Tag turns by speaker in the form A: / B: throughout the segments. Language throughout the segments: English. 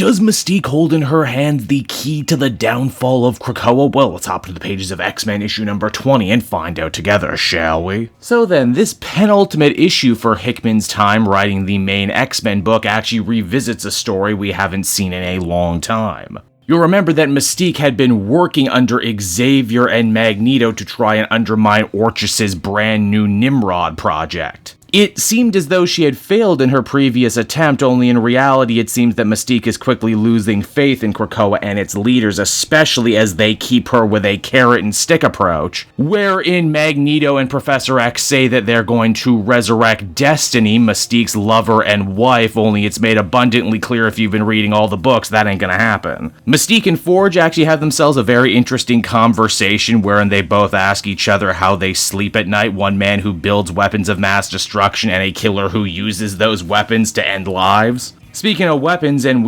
A: Does Mystique hold in her hand the key to the downfall of Krakoa? Well, let's hop to the pages of X-Men issue number 20 and find out together, shall we? So then, this penultimate issue for Hickman's time writing the main X-Men book actually revisits a story we haven't seen in a long time. You'll remember that Mystique had been working under Xavier and Magneto to try and undermine Orchis' brand new Nimrod project. It seemed as though she had failed in her previous attempt, only in reality it seems that Mystique is quickly losing faith in Krakoa and its leaders, especially as they keep her with a carrot and stick approach, wherein Magneto and Professor X say that they're going to resurrect Destiny, Mystique's lover and wife, only it's made abundantly clear if you've been reading all the books that ain't gonna happen. Mystique and Forge actually have themselves a very interesting conversation wherein they both ask each other how they sleep at night, one man who builds weapons of mass destruction and a killer who uses those weapons to end lives. Speaking of weapons, and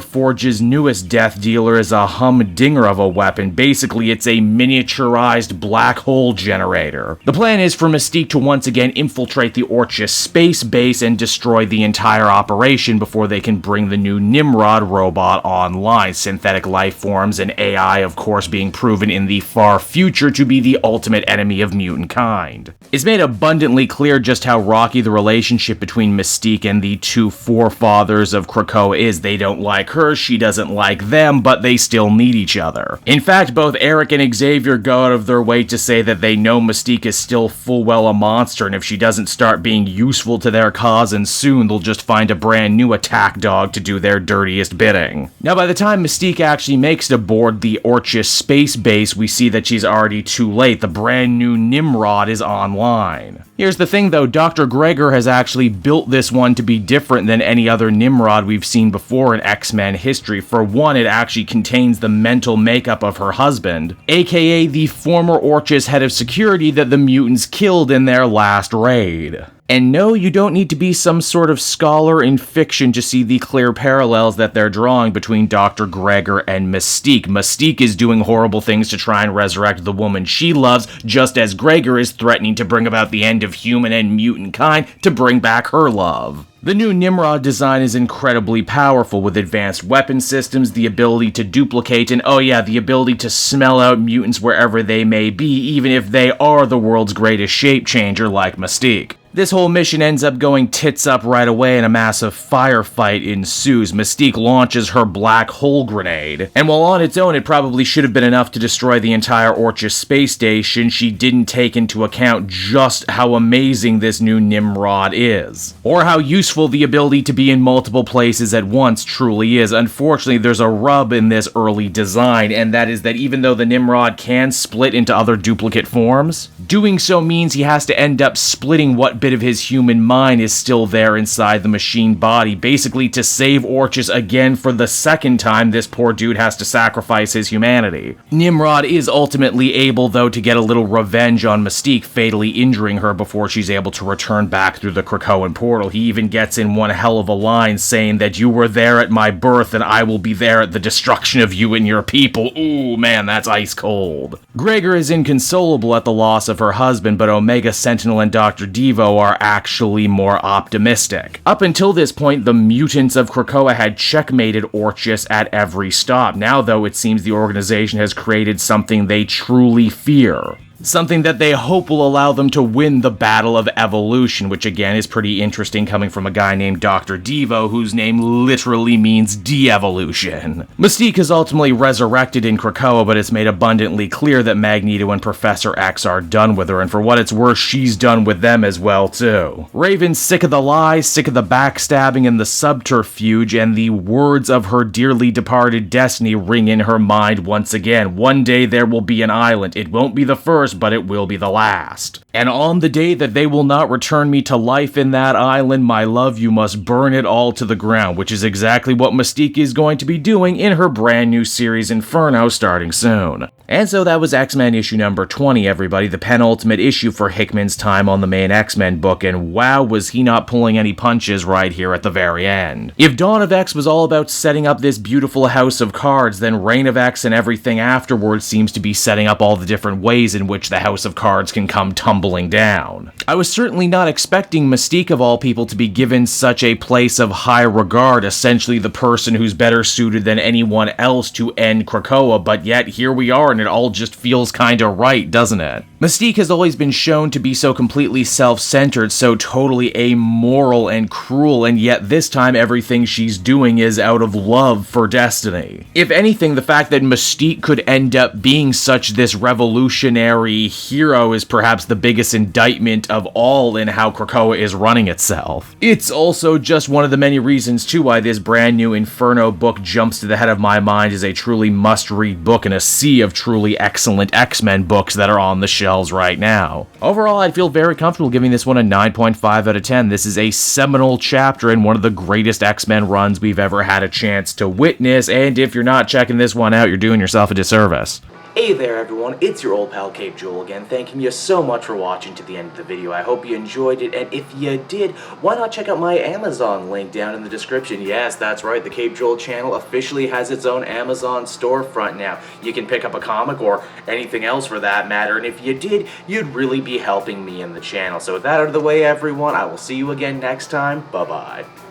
A: Forge's newest death dealer is a humdinger of a weapon. Basically, it's a miniaturized black hole generator. The plan is for Mystique to once again infiltrate the Orchis space base and destroy the entire operation before they can bring the new Nimrod robot online. Synthetic life forms and AI, of course, being proven in the far future to be the ultimate enemy of mutant kind. It's made abundantly clear just how rocky the relationship between Mystique and the two forefathers of Krakoa is. They don't like her, she doesn't like them, but they still need each other. In fact, both Eric and Xavier go out of their way to say that they know Mystique is still full well a monster, and if she doesn't start being useful to their cause, and soon they'll just find a brand new attack dog to do their dirtiest bidding. Now, by the time Mystique actually makes it aboard the Orchis space base, we see that she's already too late. The brand new Nimrod is online. Here's the thing though, Dr. Gregor has actually built this one to be different than any other Nimrod we've seen before in X-Men history. For one, it actually contains the mental makeup of her husband, aka the former Orchis head of security that the mutants killed in their last raid. And no, you don't need to be some sort of scholar in fiction to see the clear parallels that they're drawing between Dr. Gregor and Mystique. Mystique is doing horrible things to try and resurrect the woman she loves, just as Gregor is threatening to bring about the end of human and mutant kind to bring back her love. The new Nimrod design is incredibly powerful, with advanced weapon systems, the ability to duplicate, and oh yeah, the ability to smell out mutants wherever they may be, even if they are the world's greatest shape changer like Mystique. This whole mission ends up going tits up right away and a massive firefight ensues. Mystique launches her black hole grenade, and while on its own it probably should have been enough to destroy the entire Orchis space station, she didn't take into account just how amazing this new Nimrod is, or how useful the ability to be in multiple places at once truly is. Unfortunately, there's a rub in this early design, and that is that even though the Nimrod can split into other duplicate forms, doing so means he has to end up splitting what bit of his human mind is still there inside the machine body. Basically, to save Orchis again for the second time, this poor dude has to sacrifice his humanity. Nimrod is ultimately able, though, to get a little revenge on Mystique, fatally injuring her before she's able to return back through the Krakoan portal. He even gets in one hell of a line saying that you were there at my birth and I will be there at the destruction of you and your people. Ooh, man, that's ice cold. Gregor is inconsolable at the loss of her husband, but Omega Sentinel and Dr. Devo are actually more optimistic. Up until this point, the mutants of Krakoa had checkmated Orchis at every stop. Now, though, it seems the organization has created something they truly fear. Something that they hope will allow them to win the battle of evolution, which again is pretty interesting coming from a guy named Dr. Devo, whose name literally means de-evolution. Mystique is ultimately resurrected in Krakoa, but it's made abundantly clear that Magneto and Professor X are done with her, and for what it's worth, she's done with them as well too. Raven's sick of the lies, sick of the backstabbing and the subterfuge, and the words of her dearly departed Destiny ring in her mind once again. One day there will be an island. It won't be the first, but it will be the last. And on the day that they will not return me to life in that island, my love, you must burn it all to the ground, which is exactly what Mystique is going to be doing in her brand new series Inferno starting soon. And so that was X-Men issue number 20, everybody, the penultimate issue for Hickman's time on the main X-Men book, and wow, was he not pulling any punches right here at the very end. If Dawn of X was all about setting up this beautiful house of cards, then Reign of X and everything afterwards seems to be setting up all the different ways in which the house of cards can come tumbling tumbling down. I was certainly not expecting Mystique of all people to be given such a place of high regard, essentially the person who's better suited than anyone else to end Krakoa, but yet here we are and it all just feels kinda right, doesn't it? Mystique has always been shown to be so completely self-centered, so totally amoral and cruel, and yet this time everything she's doing is out of love for Destiny. If anything, the fact that Mystique could end up being such this revolutionary hero is perhaps the biggest indictment of all in how Krakoa is running itself. It's also just one of the many reasons too why this brand new Inferno book jumps to the head of my mind as a truly must-read book in a sea of truly excellent X-Men books that are on the shelves right now. Overall, I'd feel very comfortable giving this one a 9.5 out of 10. This is a seminal chapter in one of the greatest X-Men runs we've ever had a chance to witness, and if you're not checking this one out, you're doing yourself a disservice.
B: Hey there everyone, it's your old pal Cape Joel again, thanking you so much for watching to the end of the video. I hope you enjoyed it, and if you did, why not check out my Amazon link down in the description. Yes, that's right, the Cape Joel channel officially has its own Amazon storefront now. You can pick up a comic or anything else for that matter, and if you did, you'd really be helping me in the channel. So with that out of the way everyone, I will see you again next time. Bye-bye.